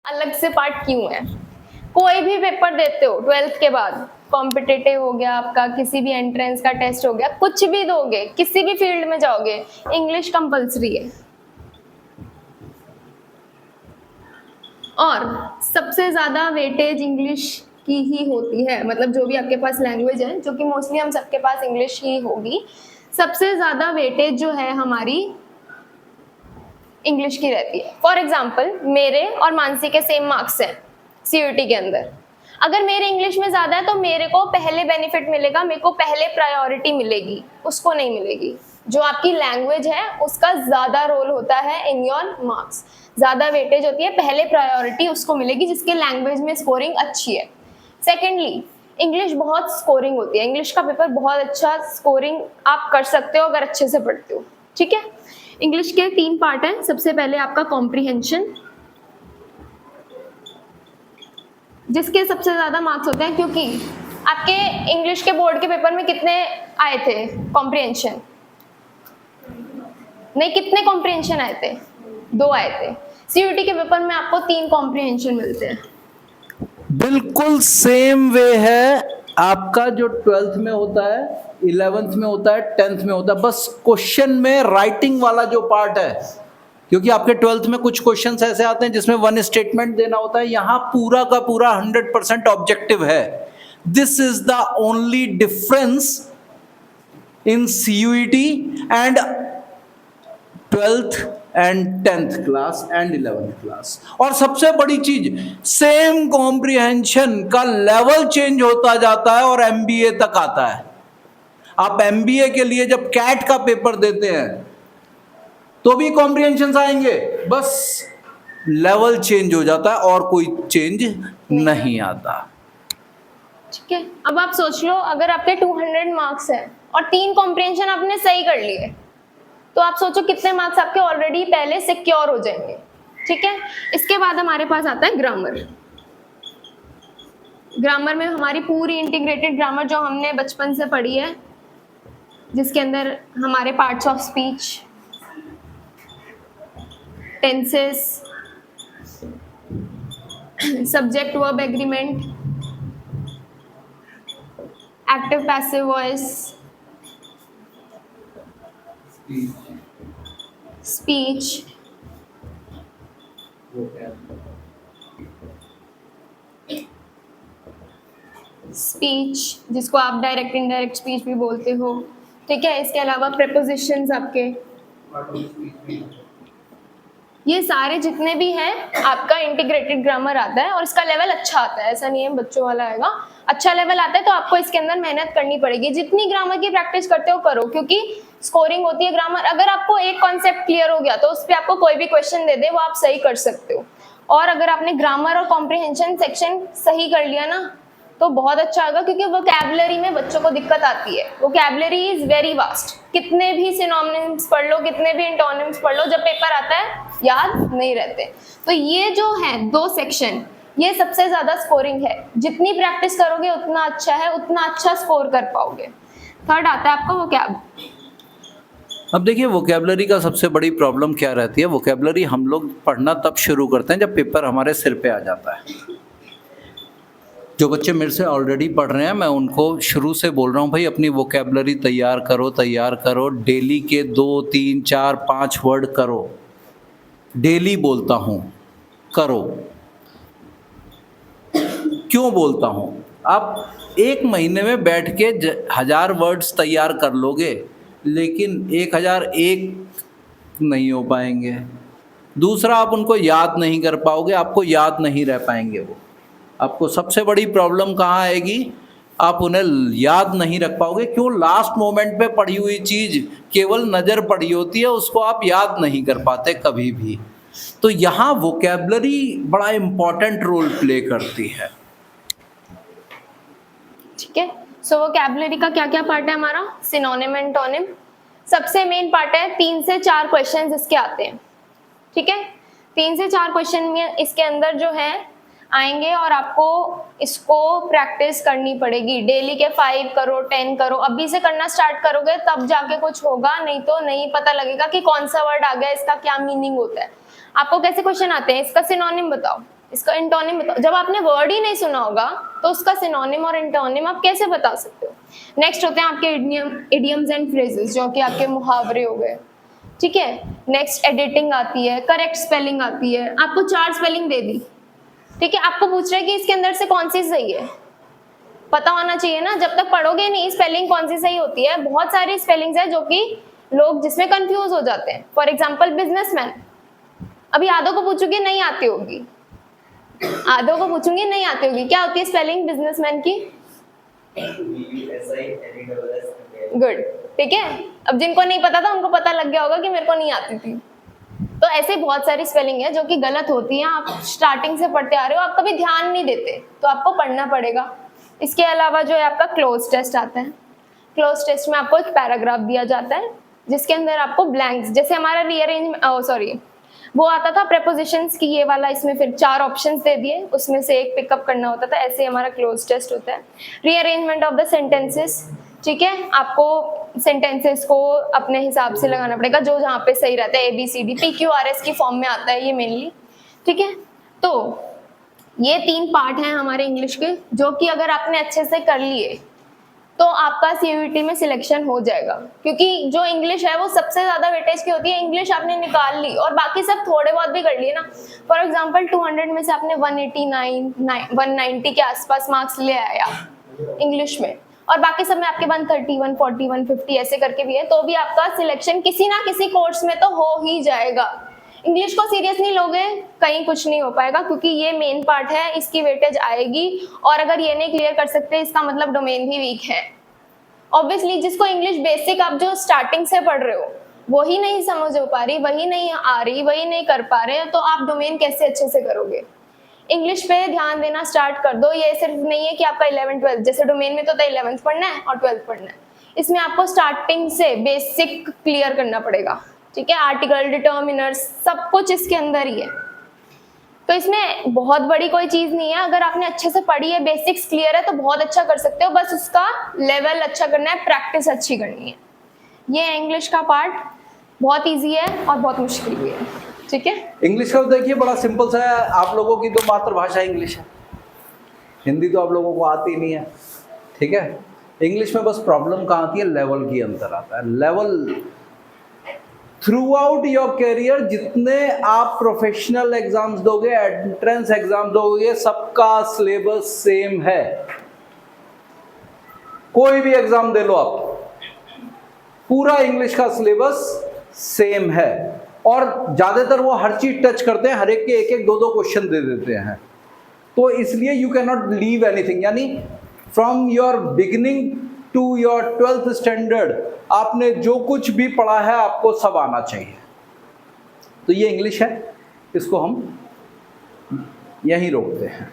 अलग से पार्ट क्यों है? कोई भी पेपर देते हो 12th के बाद, कॉम्पिटिटिव हो गया आपका, किसी भी एंट्रेंस का टेस्ट हो गया, कुछ भी दोगे, किसी भी फील्ड में जाओगे, इंग्लिश कंपलसरी है। और सबसे ज्यादा वेटेज इंग्लिश की ही होती है, मतलब जो भी आपके पास लैंग्वेज है, जो कि मोस्टली हम सबके पास इंग्लिश ही होगी, सबसे ज्यादा वेटेज जो है हमारी इंग्लिश की रहती है। फॉर एग्जाम्पल मेरे और मानसी के सेम मार्क्स हैं सीयूईटी के अंदर, अगर मेरे इंग्लिश में ज्यादा है तो मेरे को पहले बेनिफिट मिलेगा, मेरे को पहले प्रायोरिटी मिलेगी, उसको नहीं मिलेगी। जो आपकी लैंग्वेज है उसका ज्यादा रोल होता है इन योर मार्क्स, ज्यादा वेटेज होती है, पहले प्रायोरिटी उसको मिलेगी जिसके लैंग्वेज में स्कोरिंग अच्छी है। सेकेंडली इंग्लिश बहुत स्कोरिंग होती है, इंग्लिश का पेपर बहुत अच्छा स्कोरिंग आप कर सकते हो अगर अच्छे से पढ़ते हो। ठीक है, इंग्लिश के 3 पार्ट हैं। सबसे पहले आपका कॉम्प्रिहेंशन, जिसके सबसे ज्यादा मार्क्स होते हैं, क्योंकि आपके इंग्लिश के बोर्ड के पेपर में कितने आए थे कॉम्प्रिहेंशन? नहीं, कितने कॉम्प्रिहेंशन आए थे? 2 आए थे। सीयूईटी के पेपर में आपको 3 कॉम्प्रिहेंशन मिलते हैं। बिल्कुल सेम वे है आपका जो 12th में होता है, 11th में होता है, 10th में होता है, बस क्वेश्चन में राइटिंग वाला जो पार्ट है, क्योंकि आपके 12th में कुछ क्वेश्चंस ऐसे आते हैं जिसमें 1 स्टेटमेंट देना होता है, यहां पूरा का पूरा 100% ऑब्जेक्टिव है। This is the only difference in CUET and 12th and 10th class and 11th class. और सबसे बड़ी चीज, सेम कॉम्प्रिहेंशन का लेवल चेंज होता जाता है और एमबीए तक आता है। आप एमबीए के लिए जब कैट का पेपर देते हैं तो भी कॉम्प्रिहेंशन आएंगे, बस लेवल चेंज हो जाता है और कोई चेंज नहीं आता। ठीक है, अब आप सोच लो अगर आपके 200 मार्क्स है और 3 कॉम्प्रिहेंशन आपने सही कर लिए, तो आप सोचो कितने मार्क्स आपके ऑलरेडी पहले सिक्योर हो जाएंगे। ठीक है, इसके बाद हमारे पास आता है ग्रामर। ग्रामर में हमारी पूरी इंटीग्रेटेड ग्रामर जो हमने बचपन से पढ़ी है, जिसके अंदर हमारे parts of speech, tenses, subject verb agreement, active passive voice, speech, जिसको आप डायरेक्ट इनडायरेक्ट स्पीच भी बोलते हो। ठीक है, इसके अलावा प्रेपोजिशंस आपके, ये सारे जितने भी हैं आपका इंटीग्रेटेड ग्रामर आता है और इसका लेवल अच्छा आता है, ऐसा नहीं है बच्चों वाला आएगा, अच्छा लेवल आता है। तो आपको इसके अंदर मेहनत करनी पड़ेगी, जितनी ग्रामर की प्रैक्टिस करते हो करो, क्योंकि स्कोरिंग होती है ग्रामर। अगर आपको एक कॉन्सेप्ट क्लियर हो गया तो उस पर आपको कोई भी क्वेश्चन दे दे वो आप सही कर सकते हो। और अगर आपने ग्रामर और कॉम्प्रिहेंशन सेक्शन सही कर लिया ना तो बहुत अच्छा होगा, क्योंकि वोकैबुलरी में बच्चों को दिक्कत आती है। वोकैबुलरी इज वेरी वास्ट, कितने भी सिनोनिम्स पढ़ लो, कितने भी एंटोनिम्स पढ़ लो, जब पेपर आता है याद नहीं रहते। तो ये जो है 2 सेक्शन, ये सबसे ज्यादा स्कोरिंग है। जितनी प्रैक्टिस करोगे उतना अच्छा है, उतना अच्छा स्कोर कर पाओगे। थर्ड आता है आपका वोकैब। अब देखिए, वोकैबुलरी का सबसे बड़ी प्रॉब्लम क्या रहती है, वोकैबुलरी हम लोग पढ़ना तब शुरू करते हैं जब पेपर हमारे सिर पे आ जाता है। जो बच्चे मेरे से ऑलरेडी पढ़ रहे हैं, मैं उनको शुरू से बोल रहा हूँ, भाई अपनी वोकैबुलरी तैयार करो, डेली के 2, 3, 4, 5 वर्ड करो, डेली बोलता हूँ करो। क्यों बोलता हूँ? आप 1 महीने में बैठ के 1000 वर्ड्स तैयार कर लोगे, लेकिन 1001 नहीं हो पाएंगे। दूसरा, आप उनको याद नहीं कर पाओगे, आपको याद नहीं रह पाएंगे वो। आपको सबसे बड़ी प्रॉब्लम कहाँ आएगी? आप उन्हें याद नहीं रख पाओगे। क्यों? लास्ट मोमेंट पे पढ़ी हुई चीज़ केवल नज़र पड़ी होती है, उसको आप याद नहीं कर पाते कभी भी। तो यहाँ वोकैबुलरी बड़ा इम्पॉर्टेंट रोल प्ले करती है। ठीक है, सो वोकैबुलरी का क्या क्या पार्ट है हमारा? सिनोनिम, एंटोनिम, सबसे मेन पार्ट है। 3 से 4 क्वेश्चन इसके आते हैं। ठीक है, 3 से 4 क्वेश्चन में इसके अंदर जो है आएंगे और आपको इसको प्रैक्टिस करनी पड़ेगी। डेली के 5 करो, 10 करो, अभी से करना स्टार्ट करोगे तब जाके कुछ होगा, नहीं तो नहीं पता लगेगा कि कौन सा वर्ड आ गया, इसका क्या मीनिंग होता है। आपको कैसे क्वेश्चन आते हैं? इसका सिनोनिम बताओ। इसका इंटोनिम बताओ। जब आपने वर्ड ही नहीं सुना होगा तो उसका सिनोनिम और इंटोनिम आप कैसे बता सकते हो। नेक्स्ट होते हैं आपके इडियम्स एंड फ्रेजेस, जो कि आपके मुहावरे हो गए, ठीक है। नेक्स्ट एडिटिंग आती है, करेक्ट स्पेलिंग आती है। आपको 4 स्पेलिंग दे दी, ठीक है। आपको पूछ रहे हैं कि इसके अंदर से कौन सी सही है, पता होना चाहिए ना। जब तक पढ़ोगे नहीं स्पेलिंग कौन सी सही होती है, बहुत सारी स्पेलिंग्स है जो कि लोग जिसमें कंफ्यूज हो जाते हैं। फॉर एग्जाम्पल बिजनेसमैन, अभी आधों को पूछूंगी नहीं आती होगी, आधों को पूछूंगी नहीं आती होगी, क्या होती है स्पेलिंग बिजनेसमैन की? गुड, ठीक है। अब जिनको नहीं पता था उनको पता लग गया होगा कि मेरे को नहीं आती थी। तो ऐसे बहुत सारी स्पेलिंग है जो कि गलत होती है, आप स्टार्टिंग से पढ़ते आ रहे हो, आप कभी ध्यान नहीं देते, तो आपको पढ़ना पड़ेगा। इसके अलावा जो है आपका क्लोज टेस्ट आता है। क्लोज टेस्ट में आपको एक पैराग्राफ दिया जाता है जिसके अंदर आपको ब्लैंक्स, जैसे हमारा रीअरेंज वो आता था प्रेपोजिशंस की, ये वाला इसमें फिर 4 ऑप्शंस दे दिए, उसमें से एक पिकअप करना होता था। ऐसे हमारा क्लोज टेस्ट होता है। रीअरेंजमेंट ऑफ द सेंटेंसेस, ठीक है, आपको सेंटेंसेस को अपने हिसाब से लगाना पड़ेगा, जो जहाँ पे सही रहता है। ABCD PQRS की फॉर्म में आता है ये मेनली, ठीक है। तो ये 3 पार्ट हैं हमारे इंग्लिश के, जो कि अगर आपने अच्छे से कर लिए तो आपका CUET में सिलेक्शन हो जाएगा, क्योंकि जो इंग्लिश है वो सबसे ज्यादा वेटेज की होती है। इंग्लिश आपने निकाल ली और बाकी सब थोड़े बहुत भी कर लिए ना, फॉर एग्जांपल 200 में से आपने 189 190 के आसपास मार्क्स ले आया इंग्लिश में, और बाकी सब में आपके 130 140 150 ऐसे करके भी है, तो भी आपका सिलेक्शन किसी ना किसी कोर्स में तो हो ही जाएगा। इंग्लिश को सीरियस नहीं लोगे कहीं कुछ नहीं हो पाएगा, क्योंकि ये मेन पार्ट है, इसकी वेटेज आएगी। और अगर ये नहीं क्लियर कर सकते इसका मतलब डोमेन भी वीक है। ऑब्वियसली जिसको इंग्लिश बेसिक आप जो स्टार्टिंग से पढ़ रहे हो वही नहीं समझ हो पा रही, वही नहीं आ रही, वही नहीं कर पा रहे, तो आप डोमेन कैसे अच्छे से करोगे। इंग्लिश पे ध्यान देना स्टार्ट कर दो। ये सिर्फ नहीं है कि आपका 11th 12th, जैसे डोमेन में तो 11th पढ़ना है और 12th पढ़ना है, इसमें आपको स्टार्टिंग से बेसिक क्लियर करना पड़ेगा, ठीक है। आर्टिकल, डिटर्मिनर्स, सब कुछ इसके अंदर ही है, तो इसमें बहुत बड़ी कोई चीज नहीं है। अगर आपने अच्छे से पढ़ी है, बेसिक्स क्लियर है, तो बहुत अच्छा कर सकते हो। बस उसका लेवल अच्छा करना है, प्रैक्टिस अच्छी करनी है। ये इंग्लिश का पार्ट बहुत इजी है और बहुत मुश्किल भी है, ठीक है। इंग्लिश का देखिए बड़ा सिंपल सा है। आप लोगों की तो मातृभाषा इंग्लिश है, हिंदी तो आप लोगों को आती नहीं है, ठीक है। इंग्लिश में बस प्रॉब्लम कहाँ आती है, लेवल की अंतर आता है। Level through out your career जितने आप प्रोफेशनल एग्जाम्स दोगे, एंट्रेंस एग्जाम दोगे, सबका सिलेबस सेम है। कोई भी एग्जाम दे लो आप, पूरा इंग्लिश का सिलेबस सेम है। और ज्यादातर वो हर चीज टच करते हैं, हर एक के एक एक दो दो क्वेश्चन दे देते हैं। तो इसलिए you can not leave anything, यानी from your beginning to your 12th standard आपने जो कुछ भी पढ़ा है आपको सब आना चाहिए। तो ये इंग्लिश है, इसको हम यहीं रोकते हैं।